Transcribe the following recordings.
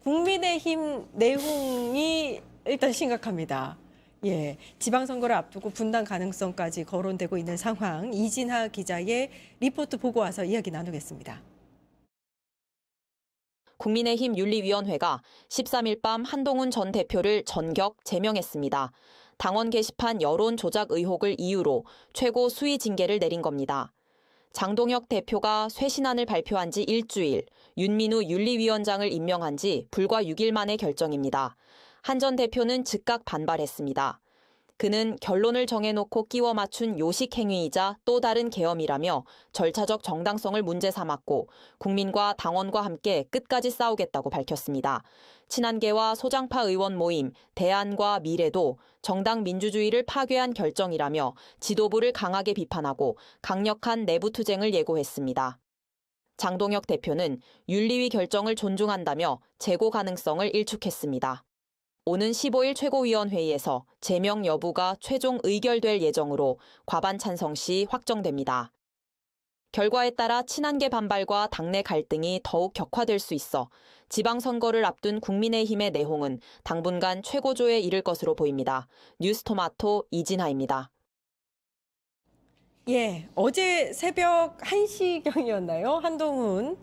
국민의힘 내홍이 일단 심각합니다. 예, 지방선거를 앞두고 분당 가능성까지 거론되고 있는 상황, 이진하 기자의 리포트 보고 와서 이야기 나누겠습니다. 국민의힘 윤리위원회가 13일 밤 한동훈 전 대표를 전격 제명했습니다. 당원 게시판 여론 조작 의혹을 이유로 최고 수위 징계를 내린 겁니다. 장동혁 대표가 쇄신안을 발표한 지 일주일, 윤민우 윤리위원장을 임명한 지 불과 6일 만의 결정입니다. 한 전 대표는 즉각 반발했습니다. 그는 결론을 정해놓고 끼워 맞춘 요식 행위이자 또 다른 계엄이라며 절차적 정당성을 문제 삼았고 국민과 당원과 함께 끝까지 싸우겠다고 밝혔습니다. 친한계와 소장파 의원 모임, 대안과 미래도 정당 민주주의를 파괴한 결정이라며 지도부를 강하게 비판하고 강력한 내부 투쟁을 예고했습니다. 장동혁 대표는 윤리위 결정을 존중한다며 재고 가능성을 일축했습니다. 오는 15일 최고위원회의에서 제명 여부가 최종 의결될 예정으로 과반 찬성 시 확정됩니다. 결과에 따라 친한계 반발과 당내 갈등이 더욱 격화될 수 있어 지방선거를 앞둔 국민의힘의 내홍은 당분간 최고조에 이를 것으로 보입니다. 뉴스토마토 이진하입니다. 예, 어제 새벽 1시경이었나요? 한동훈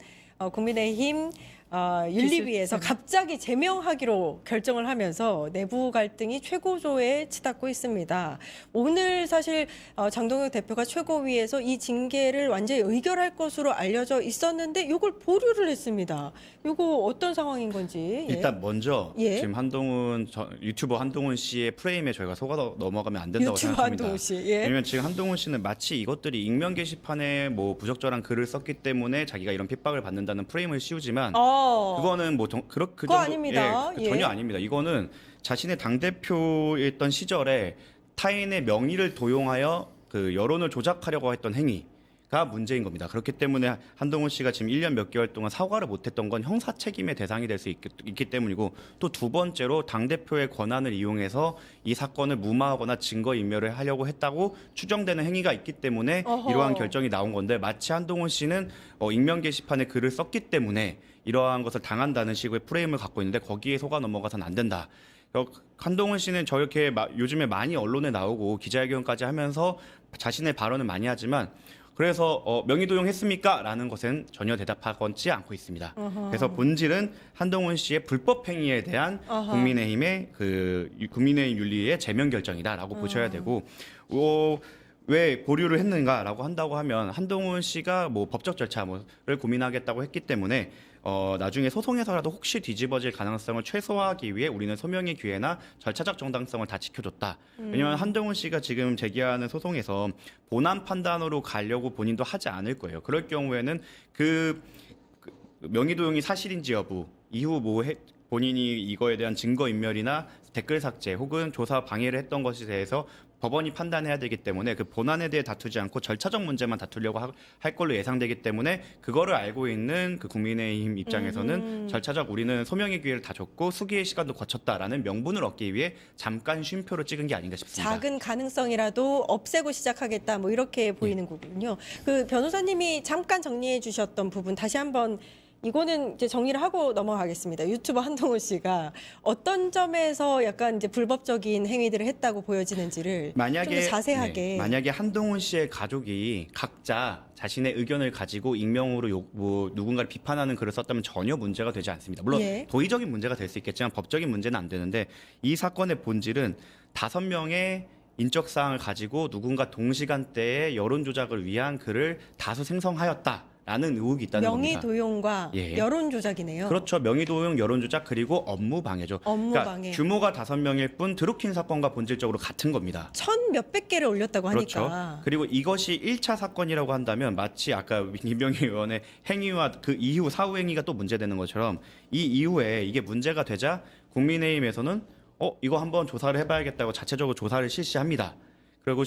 국민의힘 윤리위에서 갑자기 제명하기로 결정을 하면서 내부 갈등이 최고조에 치닫고 있습니다. 오늘 사실 장동혁 대표가 최고위에서 이 징계를 완전히 의결할 것으로 알려져 있었는데 이걸 보류를 했습니다. 이거 어떤 상황인 건지. 일단 먼저 예. 지금 유튜버 한동훈 씨의 프레임에 저희가 속아 넘어가면 안 된다고 유튜버 생각합니다. 한동훈 씨. 예. 왜냐면 지금 한동훈 씨는 마치 이것들이 익명 게시판에 뭐 부적절한 글을 썼기 때문에 자기가 이런 핍박을 받는다는 프레임을 씌우지만 그거는 뭐 그 정도 아닙니다. 예, 전혀 예. 아닙니다. 이거는 자신의 당 대표였던 시절에 타인의 명의를 도용하여 그 여론을 조작하려고 했던 행위가 문제인 겁니다. 그렇기 때문에 한동훈 씨가 지금 1년 몇 개월 동안 사과를 못했던 건 형사 책임의 대상이 될 수 있기 때문이고 또 두 번째로 당 대표의 권한을 이용해서 이 사건을 무마하거나 증거 인멸을 하려고 했다고 추정되는 행위가 있기 때문에 이러한 결정이 나온 건데 마치 한동훈 씨는 익명 게시판에 글을 썼기 때문에 이러한 것을 당한다는 식의 프레임을 갖고 있는데 거기에 속아 넘어가서는 안 된다. 한동훈 씨는 저렇게 요즘에 많이 언론에 나오고 기자회견까지 하면서 자신의 발언을 많이 하지만 그래서 명의도용했습니까? 라는 것은 전혀 대답하지 않고 있습니다. 그래서 본질은 한동훈 씨의 불법 행위에 대한 국민의힘의 국민의힘 윤리의 제명 결정이다라고 보셔야 되고 왜 보류를 했는가라고 한다고 하면 한동훈 씨가 뭐 법적 절차를 고민하겠다고 했기 때문에 나중에 소송에서라도 혹시 뒤집어질 가능성을 최소화하기 위해 우리는 소명의 기회나 절차적 정당성을 다 지켜줬다. 왜냐하면 한동훈 씨가 지금 제기하는 소송에서 본안 판단으로 가려고 본인도 하지 않을 거예요. 그럴 경우에는 그 명의도용이 사실인지 여부, 이후 본인이 이거에 대한 증거인멸이나 댓글 삭제 혹은 조사 방해를 했던 것에 대해서 법원이 판단해야 되기 때문에 그 본안에 대해 다투지 않고 절차적 문제만 다투려고 할 걸로 예상되기 때문에 그거를 알고 있는 그 국민의힘 입장에서는 절차적 우리는 소명의 기회를 다 줬고 수기의 시간도 거쳤다라는 명분을 얻기 위해 잠깐 쉼표를 찍은 게 아닌가 싶습니다. 작은 가능성이라도 없애고 시작하겠다 뭐 이렇게 보이는 거군요. 그 변호사님이 잠깐 정리해 주셨던 부분 다시 한번 이거는 이제 정리를 하고 넘어가겠습니다. 유튜버 한동훈 씨가 어떤 점에서 약간 이제 불법적인 행위들을 했다고 보여지는지를 좀 더 자세하게. 만약에 한동훈 씨의 가족이 각자 자신의 의견을 가지고 익명으로 누군가를 비판하는 글을 썼다면 전혀 문제가 되지 않습니다. 물론 도의적인 문제가 될 수 있겠지만 법적인 문제는 안 되는데 이 사건의 본질은 5명의 인적사항을 가지고 누군가 동시간대에 여론 조작을 위한 글을 다수 생성하였다. 라는 의혹이 있다는 겁니다. 명의도용과 여론 조작이네요. 그렇죠. 명의도용, 여론 조작 그리고 업무 방해죠. 그러니까 방해. 규모가 5명일 뿐 드루킨 사건과 본질적으로 같은 겁니다. 1,000몇백 개를 올렸다고 그렇죠. 하니까. 그리고 이것이 1차 사건이라고 한다면 마치 아까 김병희 의원의 행위와 그 이후 사후 행위가 또 문제되는 것처럼 이 이후에 이게 문제가 되자 국민의힘에서는 이거 한번 조사를 해봐야겠다고 자체적으로 조사를 실시합니다. 그리고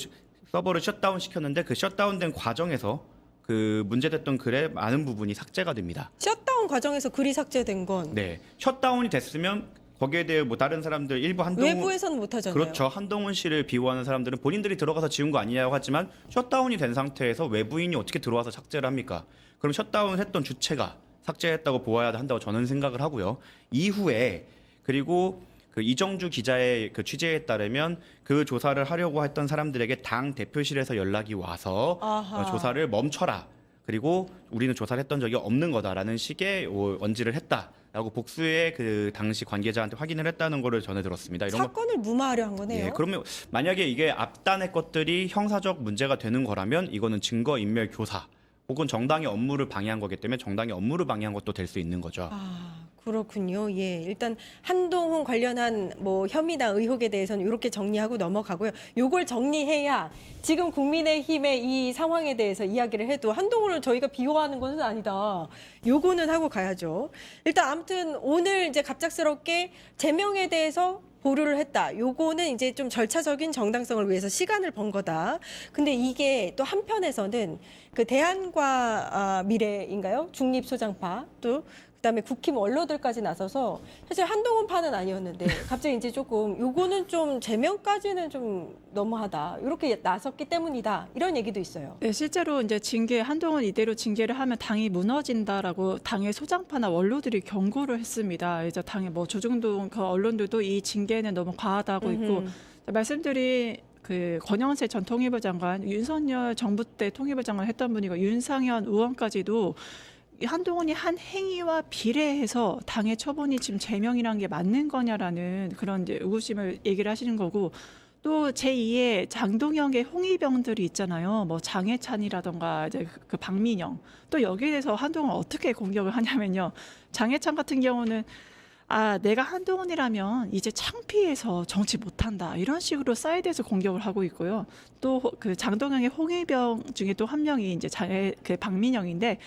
서버를 셧다운 시켰는데 그 셧다운된 과정에서 그 문제됐던 글의 많은 부분이 삭제가 됩니다. 셧다운 과정에서 글이 삭제된 건 셧다운이 됐으면 거기에 대해 뭐 다른 사람들 일부 한동훈 외부에서는 못 하잖아요. 그렇죠. 한동훈 씨를 비호하는 사람들은 본인들이 들어가서 지운 거 아니냐고 하지만 셧다운이 된 상태에서 외부인이 어떻게 들어와서 삭제를 합니까? 그럼 셧다운 했던 주체가 삭제했다고 보아야 한다고 저는 생각을 하고요. 이후에 그리고 그 이정주 기자의 그 취재에 따르면 그 조사를 하려고 했던 사람들에게 당 대표실에서 연락이 와서 아하. 조사를 멈춰라. 그리고 우리는 조사를 했던 적이 없는 거다라는 식의 언지를 했다라고 복수의 그 당시 관계자한테 확인을 했다는 거를 전해 들었습니다. 이런 거 사건을 무마하려 한 거네요. 예, 그러면 만약에 이게 앞단의 것들이 형사적 문제가 되는 거라면 이거는 증거인멸 교사 혹은 정당의 업무를 방해한 거기 때문에 정당의 업무를 방해한 것도 될 수 있는 거죠. 아, 그렇군요. 예. 일단 한동훈 관련한 뭐 혐의나 의혹에 대해서는 이렇게 정리하고 넘어가고요. 요걸 정리해야 지금 국민의힘의 이 상황에 대해서 이야기를 해도 한동훈을 저희가 비호하는 것은 아니다. 요거는 하고 가야죠. 일단 아무튼 오늘 이제 갑작스럽게 제명에 대해서 보류를 했다. 요거는 이제 좀 절차적인 정당성을 위해서 시간을 번 거다. 근데 이게 또 한편에서는 그 대한과 미래인가요? 중립소장파 또 그다음에 국힘 원로들까지 나서서 사실 한동훈 파는 아니었는데 갑자기 이제 조금 요거는 좀 제명까지는 좀 너무하다. 이렇게 나섰기 때문이다. 이런 얘기도 있어요. 네, 실제로 이제 한동훈 이대로 징계를 하면 당이 무너진다라고 당의 소장파나 원로들이 경고를 했습니다. 이제 당의 뭐 조중동 그 언론들도 이 징계는 너무 과하다고 있고 말씀드린 그 권영세 전 통일부 장관, 윤석열 정부 때 통일부 장관 했던 분이고 윤상현 의원까지도 한동훈이 한 행위와 비례해서 당의 처분이 지금 제명이라는 게 맞는 거냐라는 그런 이제 의구심을 얘기를 하시는 거고 또 제2의 장동혁의 홍위병들이 있잖아요. 뭐 장해찬이라던가 이제 그 박민영 또 여기에 대해서 한동훈 어떻게 공격을 하냐면요. 장해찬 같은 경우는 내가 한동훈이라면 이제 창피해서 정치 못한다 이런 식으로 사이드에서 공격을 하고 있고요. 또 그 장동영의 홍위병 중에 또 한 명이 이제 그 박민영인데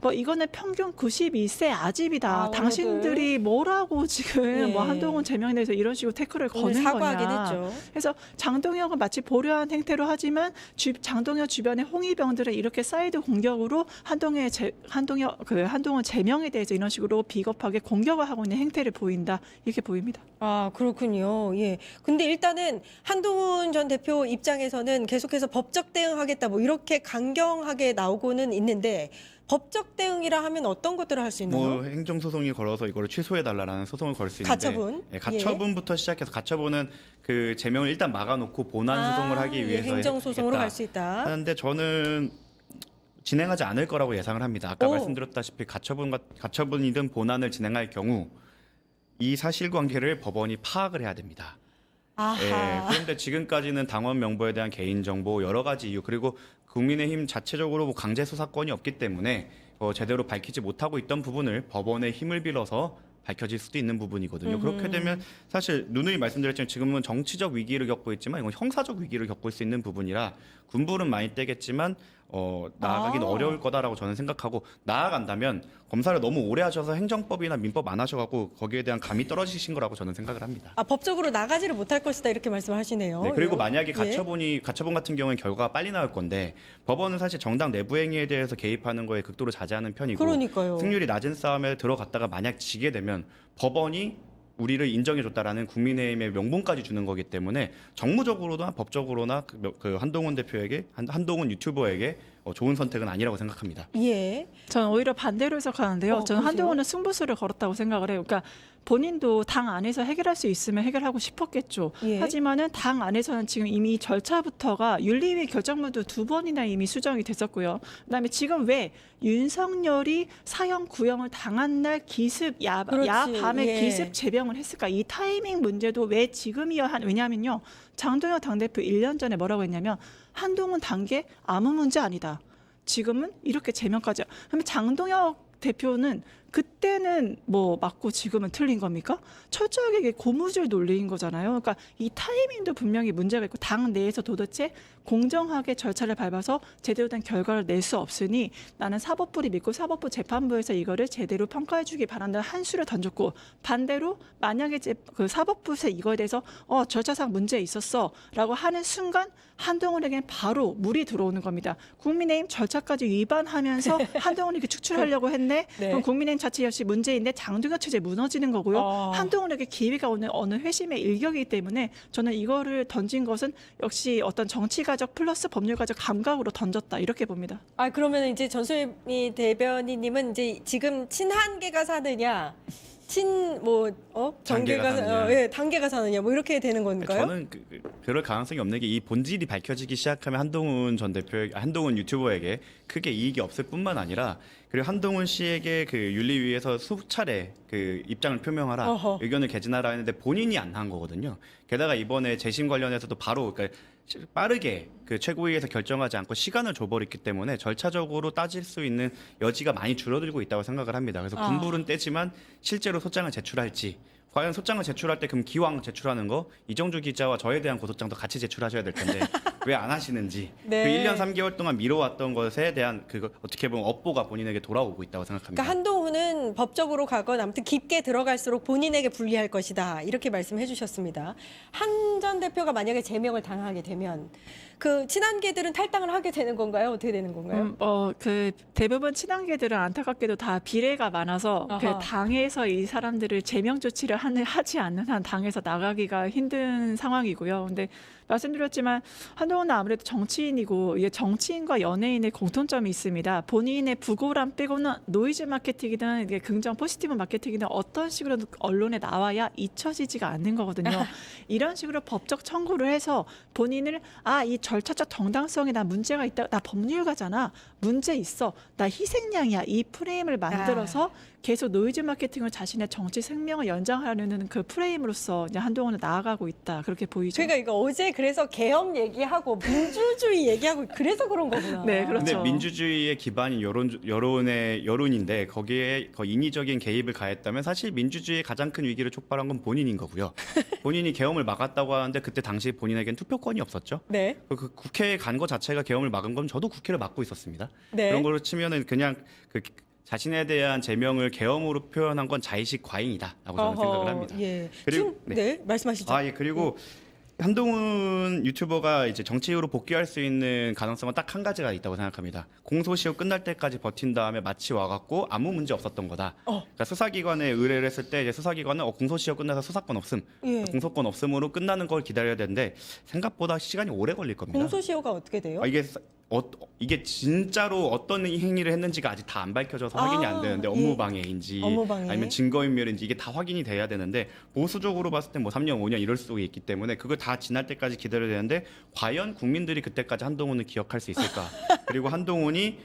뭐 이거는 평균 92세 아집이다. 당신들이 뭐라고 지금 뭐 한동훈 제명에 대해서 이런 식으로 태클을 거는 사과하긴 거냐. 했죠. 그래서 장동혁은 마치 보류한 행태로 하지만 장동혁 주변의 홍위병들은 이렇게 사이드 공격으로 한동훈 제명에 대해서 이런 식으로 비겁하게 공격을 하고 있는 행태를 보인다 이렇게 보입니다. 아, 그렇군요. 예. 근데 일단은 한동훈 전 대표 입장에서는 계속해서 법적 대응하겠다 뭐 이렇게 강경하게 나오고는 있는데 법적 대응이라 하면 어떤 것들을 할 수 있나요? 뭐 행정소송이 걸어서 이거를 취소해달라는 소송을 걸 수 있는데 가처분? 예, 가처분부터 시작해서 가처분은 그 제명을 일단 막아놓고 본안 소송을 하기 위해서 행정소송으로 갈 수 있다. 하는데 저는 진행하지 않을 거라고 예상을 합니다. 아까 오. 말씀드렸다시피 가처분이든 본안을 진행할 경우 이 사실관계를 법원이 파악을 해야 됩니다. 아하. 예, 그런데 지금까지는 당원 명부에 대한 개인정보 여러 가지 이유 그리고 국민의힘 자체적으로 뭐 강제 수사권이 없기 때문에 제대로 밝히지 못하고 있던 부분을 법원의 힘을 빌어서 밝혀질 수도 있는 부분이거든요. 그렇게 되면 사실 누누이 말씀드렸지만 지금은 정치적 위기를 겪고 있지만 이건 형사적 위기를 겪을 수 있는 부분이라 군불은 많이 떼겠지만 나아가긴 어려울 거다라고 저는 생각하고 나아간다면 검사를 너무 오래 하셔서 행정법이나 민법 안 하셔갖고 거기에 대한 감이 떨어지신 거라고 저는 생각을 합니다. 법적으로 나가지를 못할 것이다 이렇게 말씀하시네요. 네, 그리고 만약에 예. 가처분 같은 경우는 결과가 빨리 나올 건데 법원은 사실 정당 내부 행위에 대해서 개입하는 거에 극도로 자제하는 편이고 그러니까요. 승률이 낮은 싸움에 들어갔다가 만약 지게 되면 법원이 우리를 인정해줬다라는 국민의힘의 명분까지 주는 거기 때문에 정무적으로나 법적으로나 그 한동훈 대표에게 한동훈 유튜버에게 좋은 선택은 아니라고 생각합니다. 예. 저는 오히려 반대로 해석하는데요. 저는 그러세요? 한동훈은 승부수를 걸었다고 생각을 해요. 그러니까 본인도 당 안에서 해결할 수 있으면 해결하고 싶었겠죠. 예. 하지만은 당 안에서는 지금 이미 절차부터가 윤리위 결정문도 2번이나 이미 수정이 됐었고요. 그다음에 지금 왜 윤석열이 사형 구형을 당한 날 기습 그렇지. 야밤에 예. 기습 제명을 했을까? 이 타이밍 문제도 왜 지금이야? 왜냐하면요. 장동혁 당대표 1년 전에 뭐라고 했냐면 한동훈 단계 아무 문제 아니다. 지금은 이렇게 제명까지. 그러면 장동혁 대표는 그때는 뭐 맞고 지금은 틀린 겁니까? 철저하게 이게 고무줄 논리인 거잖아요. 그러니까 이 타이밍도 분명히 문제가 있고 당 내에서 도대체 공정하게 절차를 밟아서 제대로 된 결과를 낼 수 없으니 나는 사법부를 믿고 사법부 재판부에서 이거를 제대로 평가해 주기 바란다는 한 수를 던졌고 반대로 만약에 그 사법부에서 이거에 대해서 절차상 문제 있었어라고 하는 순간 한동훈에게는 바로 물이 들어오는 겁니다. 국민의힘 절차까지 위반하면서 한동훈이 이렇게 축출하려고 했네. 네. 그럼 국민의힘 자체 역시 문제인데 장동혁 체제 무너지는 거고요. 어. 한동훈에게 기회가 오는 어느 회심의 일격이기 때문에 저는 이거를 던진 것은 역시 어떤 정치가적 플러스 법률가적 감각으로 던졌다 이렇게 봅니다. 아, 그러면 이제 전소미 대변인님은 이제 지금 친한계가 사느냐, 단계가 정계가 사느냐. 예, 단계가 사느냐, 뭐 이렇게 되는 건가요? 저는 그럴 가능성이 없는 게 이 본질이 밝혀지기 시작하면 한동훈 유튜버에게 크게 이익이 없을 뿐만 아니라 그리고 한동훈 씨에게 그 윤리위에서 수차례 그 입장을 표명하라, 어허. 의견을 개진하라 했는데 본인이 안 한 거거든요. 게다가 이번에 재심 관련해서도 바로 그러니까 빠르게 그 최고위에서 결정하지 않고 시간을 줘버렸기 때문에 절차적으로 따질 수 있는 여지가 많이 줄어들고 있다고 생각을 합니다. 그래서 군불은 떼지만 실제로 소장을 제출할지, 과연 소장을 제출할 때 그럼 기왕 제출하는 거 이정주 기자와 저에 대한 고소장도 같이 제출하셔야 될 텐데 왜 안 하시는지 네. 그 1년 3개월 동안 미뤄왔던 것에 대한 그거 어떻게 보면 업보가 본인에게 돌아오고 있다고 생각합니다. 그러니까 한동훈은 법적으로 가건 아무튼 깊게 들어갈수록 본인에게 불리할 것이다, 이렇게 말씀해 주셨습니다. 한 전 대표가 만약에 제명을 당하게 되면 그 친한계들은 탈당을 하게 되는 건가요? 어떻게 되는 건가요? 그 대부분 친한계들은 안타깝게도 다 비례가 많아서 그 아하. 당에서 이 사람들을 제명 조치를 하지 않는 한 당에서 나가기가 힘든 상황이고요. 근데 말씀드렸지만 한동훈은 아무래도 정치인이고 이게 정치인과 연예인의 공통점이 있습니다. 본인의 부고람 빼고는 노이즈 마케팅이든 이게 긍정 포지티브 마케팅이든 어떤 식으로 언론에 나와야 잊혀지지가 않는 거거든요. 이런 식으로 법적 청구를 해서 본인을 이 절차적 정당성에 나 문제가 있다. 나 법률가잖아. 문제 있어. 나 희생양이야. 이 프레임을 만들어서 계속 노이즈 마케팅을 자신의 정치 생명을 연장하려는 그 프레임으로서 이제 한동훈은 나아가고 있다. 그렇게 보이죠. 그러니까 이거 어제 그래서 개혁 얘기하고 민주주의 얘기하고 그래서 그런 거구나. 네, 그렇죠. 근데 민주주의의 기반이 여론인데 거기에 인위적인 개입을 가했다면 사실 민주주의의 가장 큰 위기를 촉발한 건 본인인 거고요. 본인이 계엄을 막았다고 하는데 그때 당시 본인에겐 투표권이 없었죠. 네. 그 국회에 간 거 자체가 계엄을 막은 건 저도 국회를 막고 있었습니다. 네. 그런 걸로 치면은 그냥 그 자신에 대한 제명을 계엄으로 표현한 건 자의식 과잉이다라고 저는 생각을 합니다. 예. 그리고 네, 말씀하시죠. 그리고 한동훈 유튜버가 이제 정치인으로 복귀할 수 있는 가능성은 딱 한 가지가 있다고 생각합니다. 공소시효 끝날 때까지 버틴 다음에 마치 와갖고 아무 문제 없었던 거다. 그러니까 수사기관에 의뢰를 했을 때 이제 수사기관은 공소시효 끝나서 수사권 없음, 예. 공소권 없음으로 끝나는 걸 기다려야 되는데 생각보다 시간이 오래 걸릴 겁니다. 공소시효가 어떻게 돼요? 이게 진짜로 어떤 행위를 했는지가 아직 다 안 밝혀져서 확인이 안 되는데 업무방해인지 업무방해. 아니면 증거인멸인지 이게 다 확인이 돼야 되는데 보수적으로 봤을 때 뭐 3년, 5년 이럴 수도 있기 때문에 그걸 다 지날 때까지 기다려야 되는데 과연 국민들이 그때까지 한동훈을 기억할 수 있을까? 그리고 한동훈이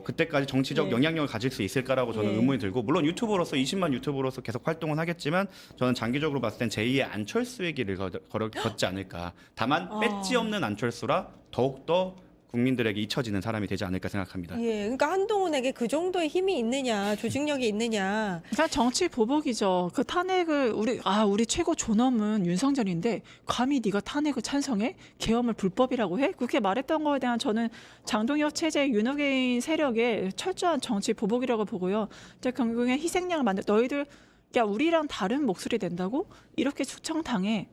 그때까지 정치적 예. 영향력을 가질 수 있을까라고 저는 예. 의문이 들고 물론 유튜버로서 20만 유튜버로서 계속 활동은 하겠지만 저는 장기적으로 봤을 땐 제2의 안철수의 길을 걷지 않을까. 다만 배지 없는 안철수라 더욱더 국민들에게 잊혀지는 사람이 되지 않을까 생각합니다. 예, 그러니까 한동훈에게 그 정도의 힘이 있느냐, 조직력이 있느냐. 그냥 정치 보복이죠. 그 탄핵을 우리 최고 존엄은 윤석열인데 감히 네가 탄핵을 찬성해? 계엄을 불법이라고 해? 그렇게 말했던 거에 대한 저는 장동혁 체제 윤호개인 세력의 철저한 정치 보복이라고 보고요. 결국에 희생양을 너희들 우리랑 다른 목소리 낸다고 이렇게 숙청당해.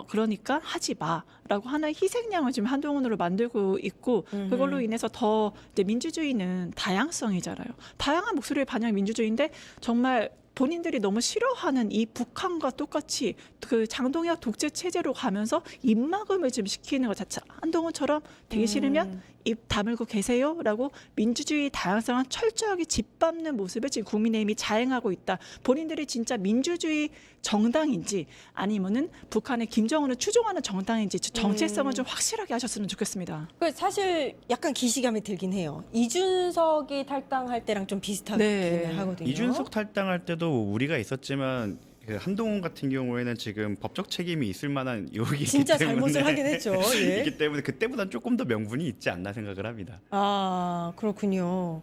그러니까 하지 마라고 하는 희생양을 지금 한동훈으로 만들고 있고 그걸로 인해서 더 이제 민주주의는 다양성이잖아요. 다양한 목소리를 반영한 민주주의인데 정말 본인들이 너무 싫어하는 이 북한과 똑같이 그 장동혁 독재 체제로 가면서 입막음을 좀 시키는 것 자체. 한동훈처럼 되기 싫으면 입 다물고 계세요라고 민주주의 다양성을 철저하게 짓밟는 모습을 지금 국민의힘이 자행하고 있다. 본인들이 진짜 민주주의 정당인지 아니면은 북한의 김정은을 추종하는 정당인지 정체성을 좀 확실하게 하셨으면 좋겠습니다. 그 사실 약간 기시감이 들긴 해요. 이준석이 탈당할 때랑 좀 비슷하긴 네. 하거든요. 이준석 탈당할 때도 우리가 있었지만 그 한동훈 같은 경우에는 지금 법적 책임이 있을 만한 의혹이 진짜 있기 때문에 잘못을 하긴 했죠. 예. 있기 때문에 그때보다는 조금 더 명분이 있지 않나 생각을 합니다. 그렇군요.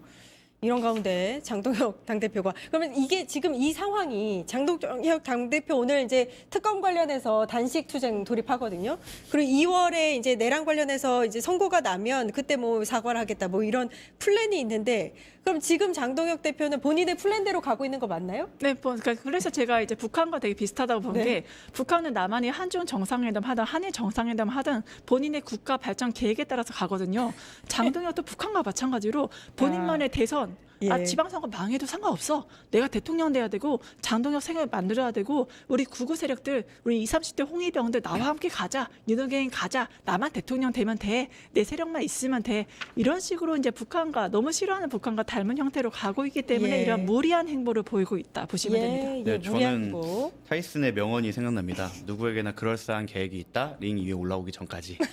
이런 가운데 장동혁 당대표가 그러면 이게 지금 이 상황이 장동혁 당대표 오늘 이제 특검 관련해서 단식 투쟁 돌입하거든요. 그리고 2월에 이제 내란 관련해서 이제 선고가 나면 그때 뭐 사과를 하겠다 뭐 이런 플랜이 있는데 그럼 지금 장동혁 대표는 본인의 플랜대로 가고 있는 거 맞나요? 네, 그래서 제가 이제 북한과 되게 비슷하다고 본 게 네. 북한은 남한이 한중 정상회담 하든 한일 정상회담 하든 본인의 국가 발전 계획에 따라서 가거든요. 장동혁도 북한과 마찬가지로 본인만의 대선 예. 지방선거 망해도 상관없어. 내가 대통령 돼야 되고 장동혁 생을 만들어야 되고 우리 구구 세력들 우리 20, 30대 홍위병들 나와 함께 가자. 뉴노게임 가자. 나만 대통령 되면 돼. 내 세력만 있으면 돼. 이런 식으로 이제 북한과 너무 싫어하는 북한과 닮은 형태로 가고 있기 때문에 예. 이런 무리한 행보를 보이고 있다 보시면 됩니다. 예, 네, 무리한 저는 행보. 타이슨의 명언이 생각납니다. 누구에게나 그럴싸한 계획이 있다. 링 위에 올라오기 전까지. 네.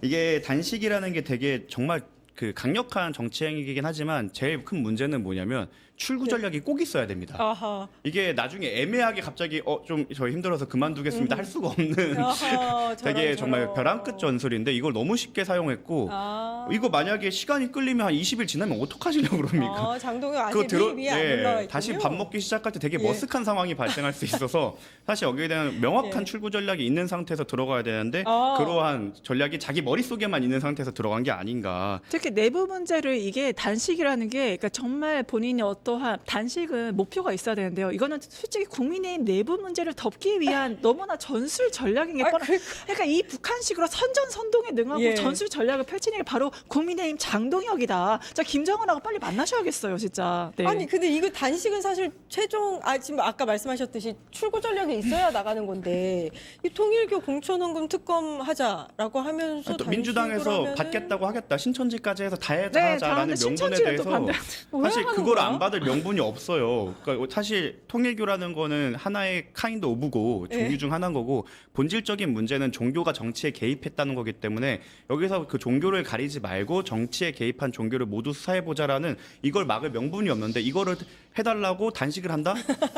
이게 단식이라는 게 되게 정말 그 강력한 정치 행위이긴 하지만 제일 큰 문제는 뭐냐면 출구 전략이 꼭 있어야 됩니다. 아하. 이게 나중에 애매하게 갑자기 좀 저 힘들어서 그만두겠습니다 할 수가 없는 아하, 되게 저런, 정말 저런. 벼랑 끝 전술인데 이걸 너무 쉽게 사용했고 아. 이거 만약에 시간이 끌리면 한 20일 지나면 어떡하시려고 그럽니까? 장동혁 아직 위에 안 올라와 있군요. 다시 밥 먹기 시작할 때 되게 예. 머쓱한 상황이 발생할 수 있어서 사실 여기에 대한 명확한 예. 출구 전략이 있는 상태에서 들어가야 되는데 아. 그러한 전략이 자기 머릿속에만 있는 상태에서 들어간 게 아닌가. 특히 내부 문제를 이게 단식이라는 게 그러니까 정말 본인이 어떠한 단식은 목표가 있어야 되는데요. 이거는 솔직히 국민의힘 내부 문제를 덮기 위한 너무나 전술 전략인 게 뻔한. 그러니까 이 북한식으로 선전선동에 능하고 예. 전술 전략을 펼치는 게 바로 국민의힘 장동혁이다. 자 김정은하고 빨리 만나셔야겠어요, 진짜. 네. 아니 근데 이거 단식은 사실 최종 지금 아까 말씀하셨듯이 출구 전략이 있어야 나가는 건데 이 통일교 공천원금 특검 하자라고 하면서 또 단식을 민주당에서 하면은 받겠다고 하겠다 신천지까지 해서 다 네, 하자라는 다음에 명분에 신천지를 또 대해서 반대하는. 왜 사실 하는 그걸 거야? 안 받을 명분이 없어요. 그러니까 사실 통일교라는 거는 하나의 카인드 오브고 종교 예. 중 하나인 거고 본질적인 문제는 종교가 정치에 개입했다는 거기 때문에 여기서 그 종교를 가리지 말고 정치에 개입한 종교를 모두 수사해보자라는 이걸 막을 명분이 없는데 이거를 해달라고 단식을 한다?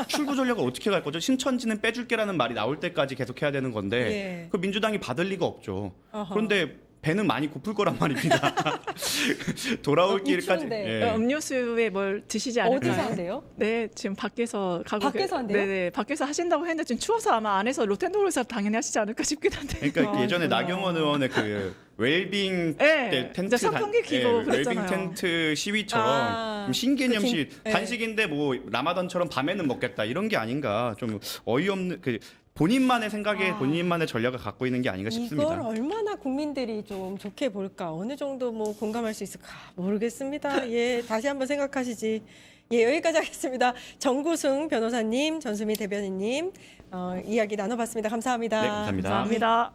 출구 전략을 어떻게 갈 거죠? 신천지는 빼줄게라는 말이 나올 때까지 계속 해야 되는 건데 예. 그 민주당이 받을 리가 없죠. 어허. 그런데 배는 많이 고플 거란 말입니다. 돌아올 길까지. 우측인데. 예. 음료수에 뭘 드시지 않을까요? 어디서 한대요? 네, 지금 밖에서 가고 밖에서 한대요? 네네, 밖에서 하신다고 했는데 지금 추워서 아마 안에서 로텐도르에서 당연히 하시지 않을까 싶긴 한데. 그러니까 아, 예전에 그렇구나. 나경원 의원의 그 웰빙 네, 때 텐트 이제 선풍기 켜고 웰빙 그랬잖아요. 텐트 시위처럼 아, 좀 신개념식 예. 단식인데 뭐 라마단처럼 밤에는 먹겠다 이런 게 아닌가 좀 어이없는 그 본인만의 생각에 본인만의 전략을 갖고 있는 게 아닌가 싶습니다. 이걸 얼마나 국민들이 좀 좋게 볼까 어느 정도 뭐 공감할 수 있을까 모르겠습니다. 예, 다시 한번 생각하시지. 예, 여기까지 하겠습니다. 정구승 변호사님, 전수미 대변인님 이야기 나눠봤습니다. 감사합니다. 네, 감사합니다. 감사합니다.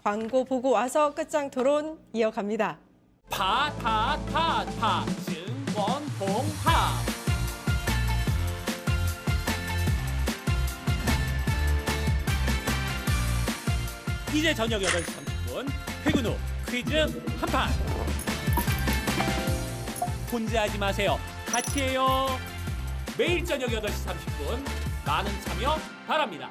광고 보고 와서 끝장 토론 이어갑니다. 파파파파 증권홍합 이제 저녁 8시 30분 퇴근 후 퀴즈 한판 혼자 하지 마세요 같이 해요 매일 저녁 8시 30분 많은 참여 바랍니다.